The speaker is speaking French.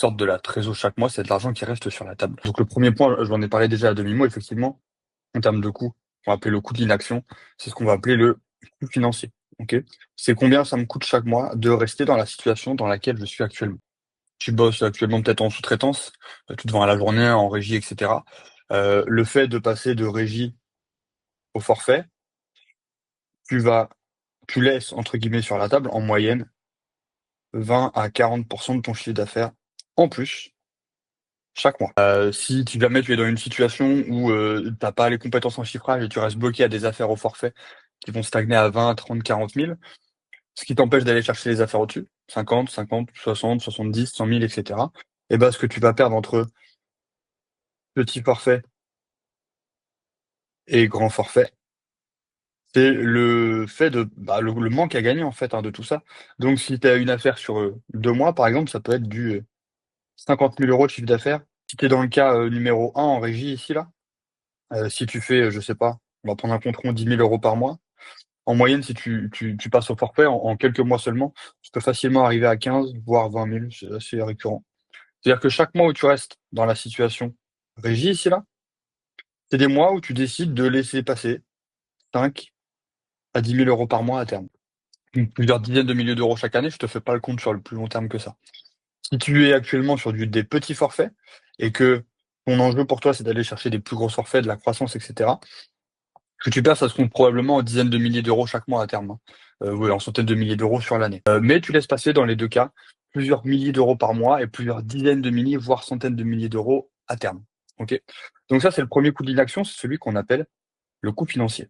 sorte de la trésor chaque mois, c'est de l'argent qui reste sur la table. Donc le premier point, je j'en ai parlé déjà à demi-mot, effectivement, en termes de coût, on va appeler le coût de l'inaction, c'est ce qu'on va appeler le coût financier, OK? C'est combien ça me coûte chaque mois de rester dans la situation dans laquelle je suis actuellement. Tu bosses actuellement peut-être en sous-traitance, tu te vends à la journée, en régie et cetera. Le fait de passer de régie au forfait, tu vas tu laisses entre guillemets «sur la table» en moyenne 20 à 40 de ton chiffre d'affaires en plus chaque mois. Si tu jamais tu es dans une situation où, tu pas les compétences en chiffrage et tu restes bloqué à des affaires au forfait qui vont stagner à 20, 30, 40 000, ce qui t'empêche d'aller chercher les affaires au-dessus, 50, 50, 60, 70, 100 000 et cetera, et bah, ce que tu vas perdre entre petit forfait et grand forfait, c'est le fait de bah, le manque à gagner en fait, hein, de tout ça. Donc si tu as une affaire sur, 2 mois par exemple, ça peut être du, 50 000 € de chiffre d'affaires. Si tu es dans le cas, numéro 1 en régie ici là, si tu fais, je sais pas, on va prendre un compte rond 10 000 € par mois. En moyenne, si tu passes au forfait en quelques mois seulement, tu peux facilement arriver à 15 voire 20 000, c'est assez récurrent. C'est-à-dire que chaque mois où tu restes dans la situation régie ici là, c'est des mois où tu décides de laisser passer 5 à 10 000 € par mois à terme. Donc plusieurs dizaines de milliers d'euros chaque année, je te fais pas le compte sur le plus long terme que ça. Si tu es actuellement sur des petits forfaits et que ton enjeu pour toi, c'est d'aller chercher des plus gros forfaits, de la croissance et cetera, ce que tu perds, ça se compte probablement en dizaines de milliers d'euros chaque mois à terme, hein. Oui, en centaines de milliers d'euros sur l'année. Mais tu laisses passer dans les 2 cas plusieurs milliers d'euros par mois et plusieurs dizaines de milliers, voire centaines de milliers d'euros à terme. OK? Donc ça, c'est le premier coût d'inaction, c'est celui qu'on appelle le coût financier.